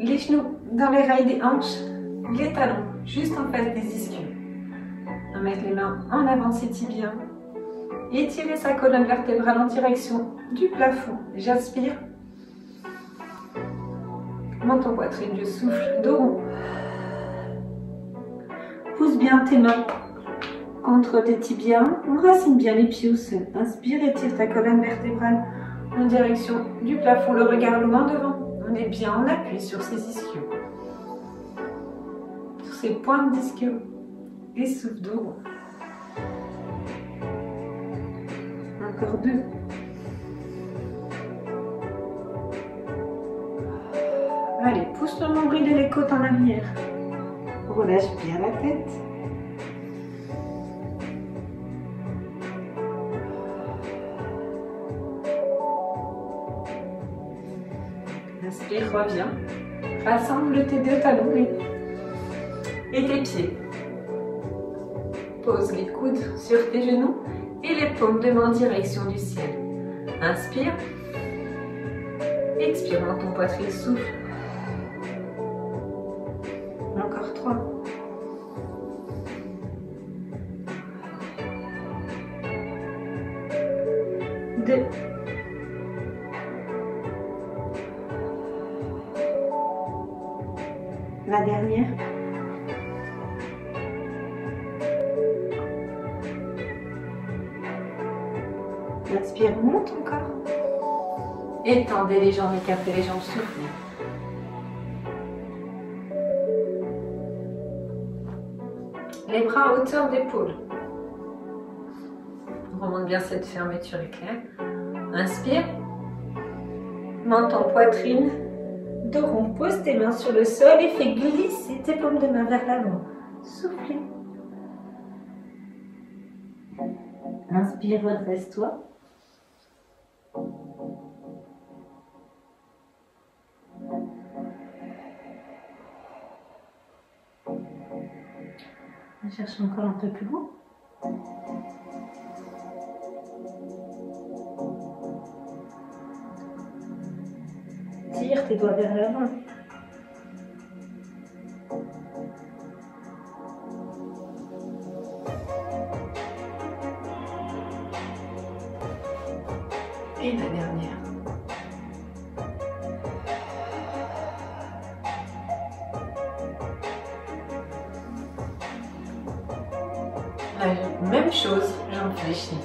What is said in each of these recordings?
les genoux dans les rails des hanches, les talons juste en face des ischios. On va mettre les mains en avant de ses tibias. Étirer sa colonne vertébrale en direction du plafond. J'aspire. Menton poitrine, je souffle, dos rond. Pousse bien tes mains contre tes tibias. Enracine bien les pieds au sol. Inspire, étire ta colonne vertébrale en direction du plafond. Le regard loin devant. On est bien en appui sur ses ischios. Sur ses pointes d'ischios. Et souffle, dos rond. Encore 2. Allez, pousse le nombril et les côtes en arrière. Relâche bien la tête. Inspire, reviens. Rassemble tes deux talons et tes pieds. Pose les coudes sur tes genoux et les paumes de main en direction du ciel. Inspire. Expire, menton poitrine, souffle. Encore 3. 2. La dernière. Inspire, monte encore. Étendez les jambes, écartez les jambes, soufflez. Les bras à hauteur d'épaule. Remonte bien cette fermeture éclair. Inspire. Menton, poitrine, dos rond. Pose tes mains sur le sol et fais glisser tes paumes de main vers l'avant. Soufflez. Inspire, redresse-toi. On cherche encore un peu plus haut. Tire tes doigts vers l'avant. Et la dernière. Même chose, jambes fléchies.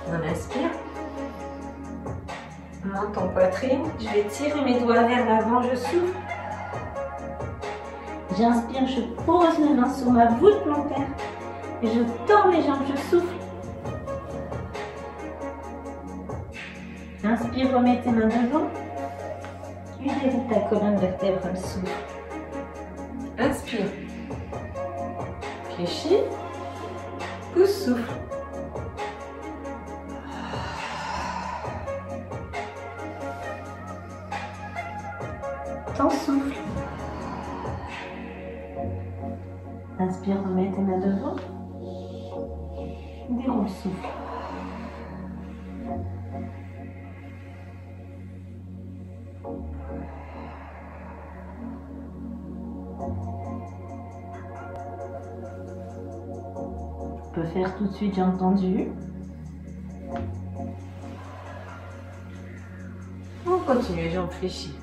On inspire. Menton, poitrine. Je vais tirer mes doigts vers l'avant, je souffle. J'inspire, je pose mes mains sur ma voûte plantaire. Et je tends les jambes, je souffle. Inspire, remets tes mains devant. Et déroule ta colonne vertébrale, souffle. Inspire. Fléchis. Pousse, souffle. T'en souffle. Inspire, remets tes mains devant. Déroule, souffle. On peut faire tout de suite jambes tendues. On continue, jambes fléchies.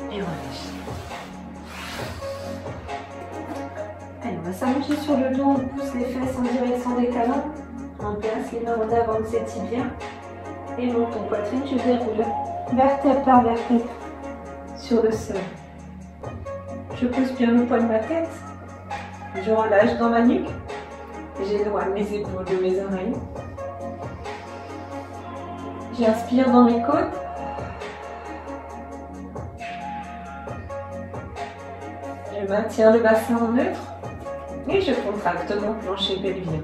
Et relâche. Allez, on va s'allonger sur le dos, on pousse les fesses en direction des talons. On place les mains en avant de ses tibias. Et menton, poitrine, je déroule vertèbre par vertèbre sur le sol. Je pousse bien le poids de ma tête. Je relâche dans ma nuque. J'éloigne mes épaules de mes oreilles. J'inspire dans mes côtes. Je maintiens le bassin en neutre et je contracte mon plancher pelvien.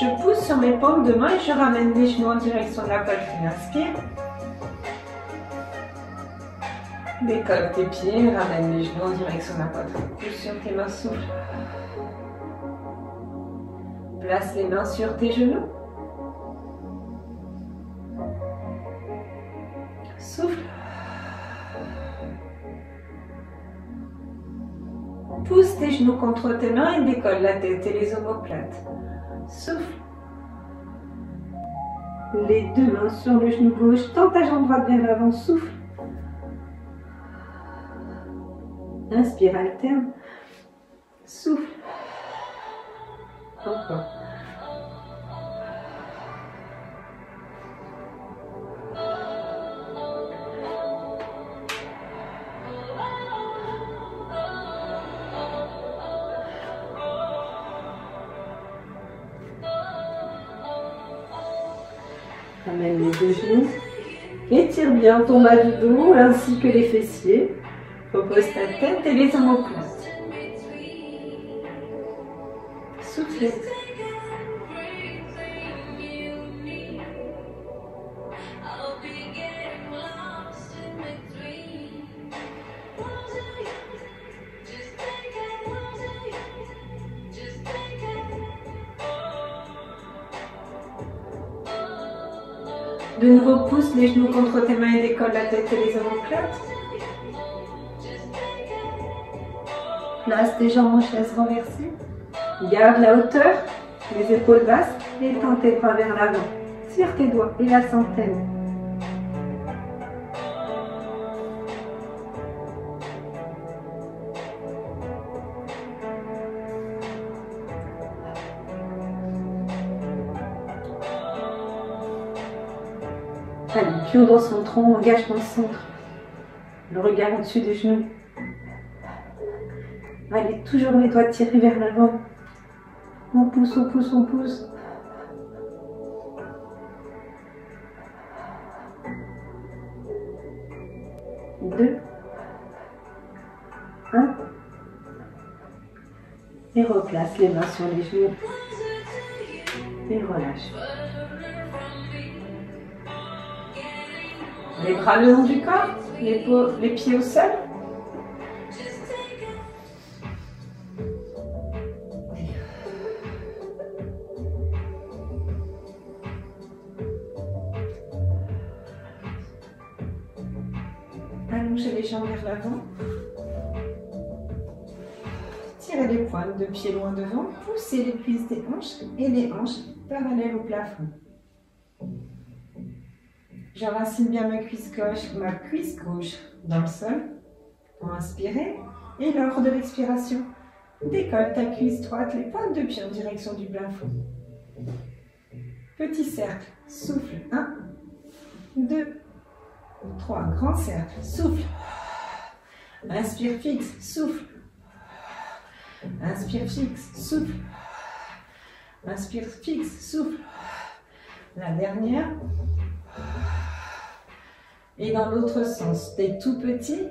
Je pousse sur mes paumes de main et je ramène les genoux en direction de la poitrine. Inspire. Décolle tes pieds, ramène les genoux en direction de la poitrine. Pousse sur tes mains, souffle. Place les mains sur tes genoux. Souffle. Pousse tes genoux contre tes mains et décolle la tête et les omoplates. Souffle. Les deux mains sur le genou gauche. Tends ta jambe droite vers l'avant. Souffle. Inspire, alterne. Souffle. Encore. Ramène les deux genoux. Étire bien ton bas du dos ainsi que les fessiers. Repose ta tête et les omoplates. Soufflez. De nouveau, pousse les genoux contre tes mains et décolle la tête et les omoplates. Place tes jambes en chaise renversée. Garde la hauteur, les épaules basses et tends tes bras vers l'avant. Tire tes doigts et la centaine. Allez, pied dans son tronc, engage ton centre. Le regard au-dessus des genoux. Allez, toujours les doigts tirés vers l'avant. On pousse, on pousse, on pousse. Deux. Un. Et replace les mains sur les genoux. Et relâche. Les bras le long du corps, les pieds au sol. Allongez les jambes vers l'avant. Tirez les pointes de pied loin devant. Poussez les cuisses des hanches et les hanches parallèles au plafond. J'enracine bien ma cuisse gauche dans le sol pour inspirer. Et lors de l'expiration, décolle ta cuisse droite, les pointes de pied en direction du plafond. Petit cercle, souffle. 1, 2, 3, grand cercle, souffle. Inspire, fixe, souffle. Inspire, fixe, souffle. Inspire, fixe, souffle. La dernière. Et dans l'autre sens, des tout petits.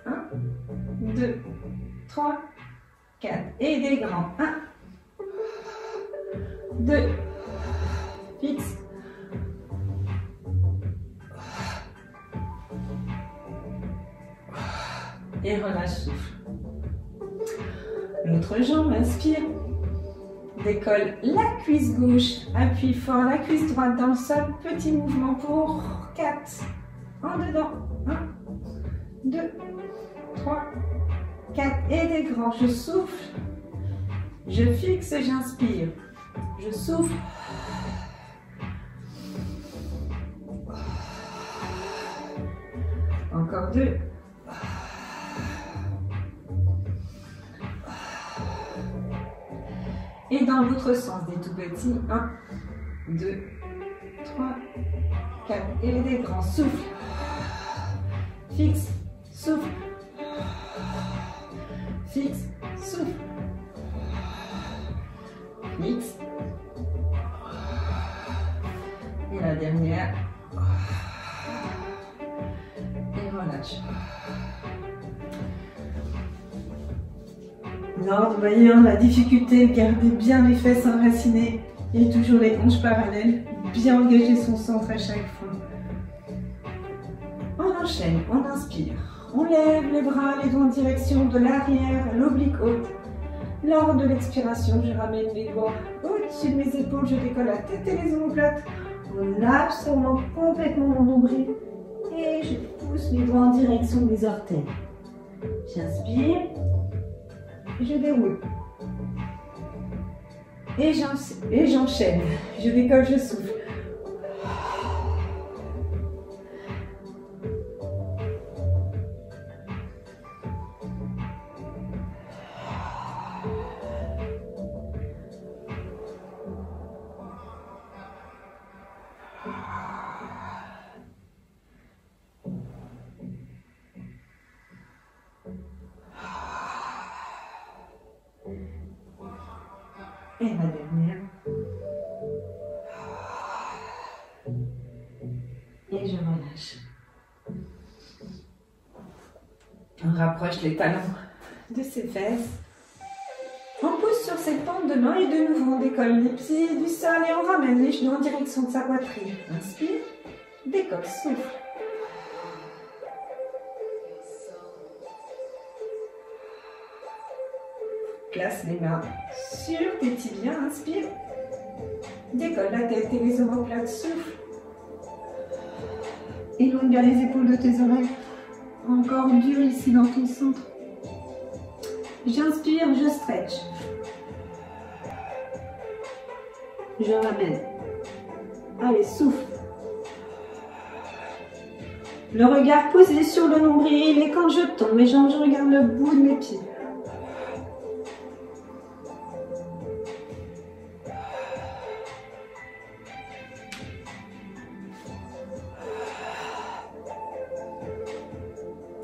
1, 2, 3, 4. Et des grands. 1, 2, fixe. Et relâche, souffle. L'autre jambe, inspire. Décolle la cuisse gauche. Appuie fort la cuisse droite dans le sol. Petit mouvement pour 4. En dedans. 1, 2, 3, 4. Et des grands. Je souffle. Je fixe, j'inspire. Je souffle. Encore 2. Et dans l'autre sens, des tout petits. 1, 2, 3, 4. Et des grands. Souffle. Fixe. Souffle. Fixe. Souffle. Fixe. Et la dernière. Et relâche. Non, vous voyez, la difficulté, gardez bien les fesses enracinées. Et toujours les hanches parallèles, bien engager son centre à chaque fois. On enchaîne, on inspire. On lève les bras, les doigts en direction de l'arrière, l'oblique haute. Lors de l'expiration, je ramène les doigts au-dessus de mes épaules, je décolle la tête et les omoplates en absorbant complètement mon nombril. Et je pousse les doigts en direction des orteils. J'inspire, je déroule. Et j'enchaîne. Je décolle, je souffle. Et la dernière. Et je relâche. On rapproche les talons de ses fesses. On pousse sur ses pentes de main et de nouveau on décolle les pieds du sol et on ramène les genoux en direction de sa poitrine. Inspire, décolle, souffle. Place les mains sur tes tibias, inspire. Décolle la tête et les omoplates, souffle. Élonge les épaules de tes oreilles. Encore dur ici dans ton centre. J'inspire, je stretch. Je ramène. Allez, souffle. Le regard posé sur le nombril et quand je tombe mes jambes, je regarde le bout de mes pieds.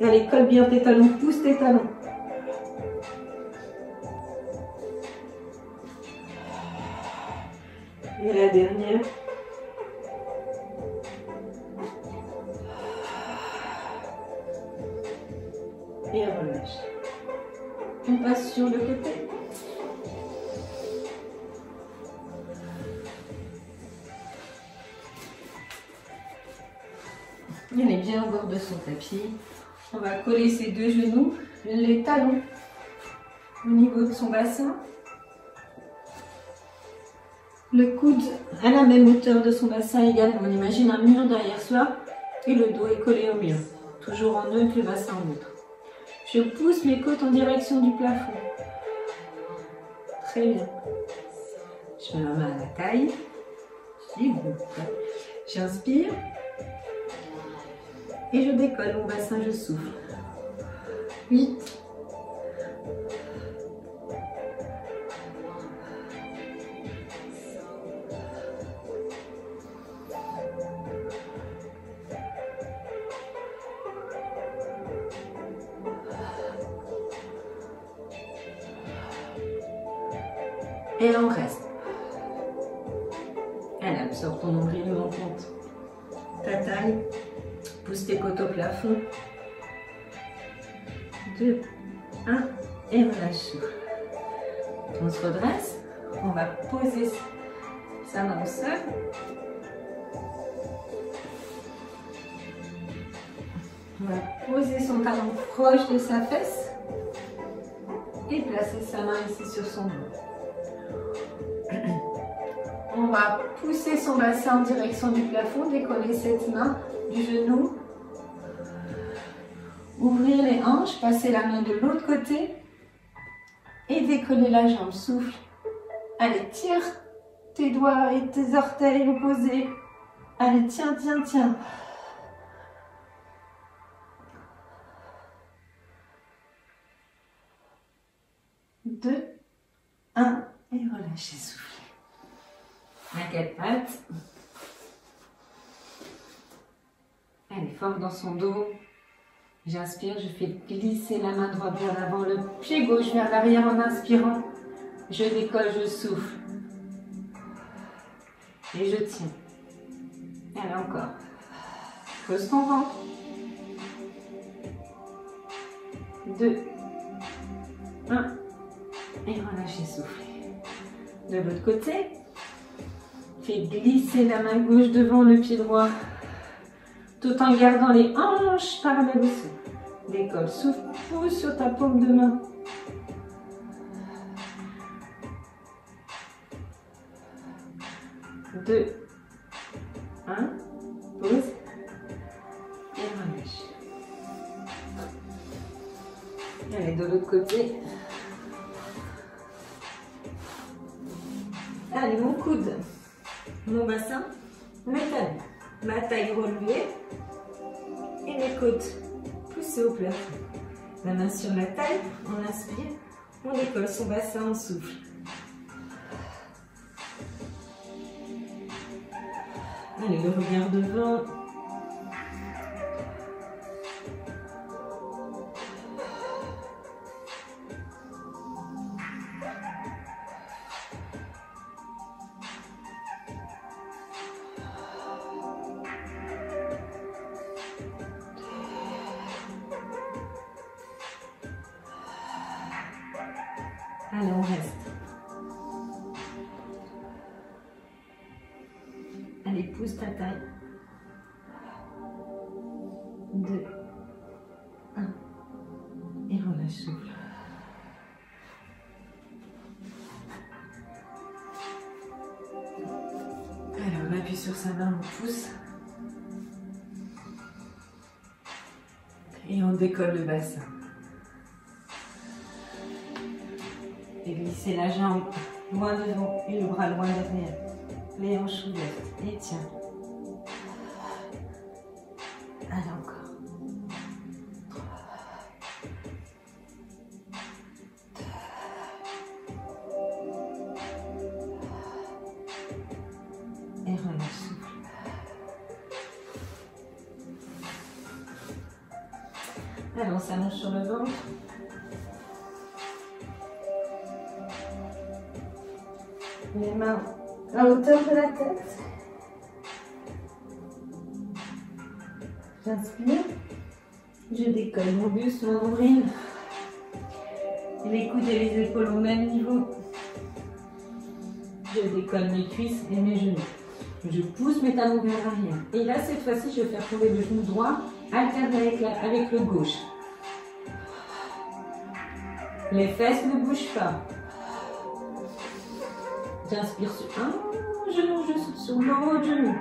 Allez, colle bien tes talons, pousse tes talons. Et la dernière. Et relâche. On passe sur le côté. Elle est bien au bord de son tapis. On va coller ses deux genoux, les talons au niveau de son bassin. Le coude à la même hauteur de son bassin également. On imagine un mur derrière soi et le dos est collé au mur. Toujours en neutre, le bassin en neutre. Je pousse mes côtes en direction du plafond. Très bien. Je mets ma main à la taille. J'inspire. Et je décolle mon bassin, je souffle. 8. Et on reste. Elle absorbe ton nombril, mon compte. Ta taille. Pousse tes côtes au plafond. 2, 1 et relâche. On se redresse. On va poser sa main au sol. On va poser son talon proche de sa fesse et placer sa main ici sur son dos. On va pousser son bassin en direction du plafond, décoller cette main du genou, ouvrir les hanches, passer la main de l'autre côté et décoller la jambe. Souffle. Allez, tire tes doigts et tes orteils opposés. Allez, tiens, tiens, tiens. Deux, un, et relâchez, soufflez. À quatre pattes. Elle est forte dans son dos. J'inspire, je fais glisser la main droite vers l'avant, le pied gauche vers l'arrière en inspirant. Je décolle, je souffle. Et je tiens. Allez, encore. Pose ton ventre. 2, 1. Et relâchez, soufflez. De l'autre côté. Fais glisser la main gauche devant le pied droit, tout en gardant les hanches parallèles au sol. Décolle, souffle, pousse sur ta paume de main. Deux, un, pause et relâche. Allez, de l'autre côté. Allez, mon coude, mon bassin, mes talons, ma taille relevée et mes côtes poussées au plafond. La main sur la taille, on inspire, on décolle son bassin, on souffle. Allez, le regard devant. Allez, on reste. Allez, pousse ta taille. 2, 1. Et relâche, souffle. Alors, on appuie sur sa main, on pousse. Et on décolle le bassin. Et glisser la jambe loin devant et le bras loin derrière. Les hanches ouvertes. Et tiens. Allez, encore. 3. Et relâche, souffle. Allez, on s'allonge sur le ventre. Les mains à hauteur de la tête. J'inspire. Je décolle mon buste, mon nombril. Les coudes et les épaules au même niveau. Je décolle mes cuisses et mes genoux. Je pousse mes talons vers l'arrière. Et là, cette fois-ci, je vais faire tomber le genou droit, alterner avec le gauche. Les fesses ne bougent pas. J'inspire sur un genou, je souffle sur l'autre genou.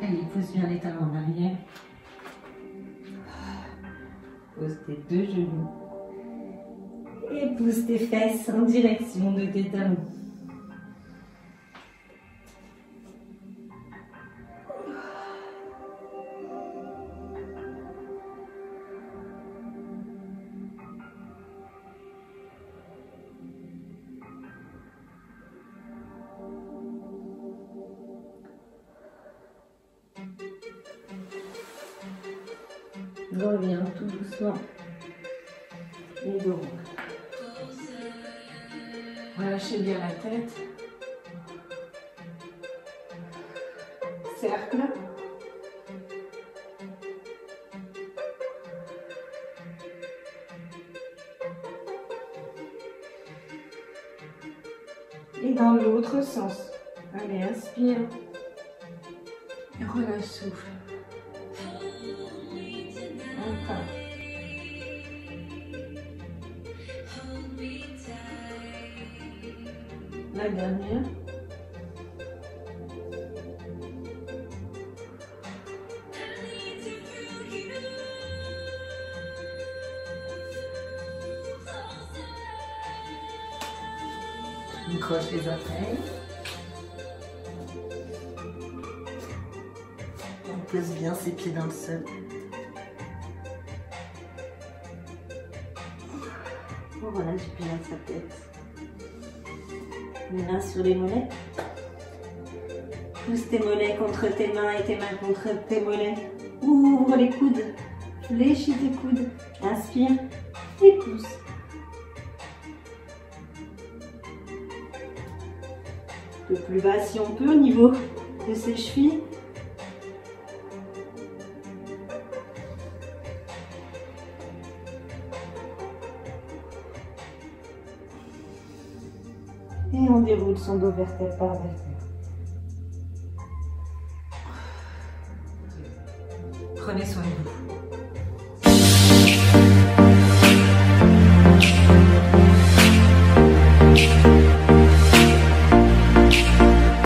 Allez, pousse bien les talons en arrière. Pose tes deux genoux. Et pousse tes fesses en direction de tes talons. Reviens tout doucement. Et dos. Relâchez bien la tête. Cercle. Et dans l'autre sens. Allez, inspire. Et relâche, souffle. Encore. La dernière. On croche les orteils. On pose bien ses pieds dans le sol. On relâche bien sa tête. Les mains sur les mollets. Pousse tes mollets contre tes mains et tes mains contre tes mollets. Ouvre les coudes. Fléchis tes coudes. Inspire et pousse. Un peu plus bas si on peut au niveau de ses chevilles. Et on déroule son dos vertèbre par vertèbre. Prenez soin de vous.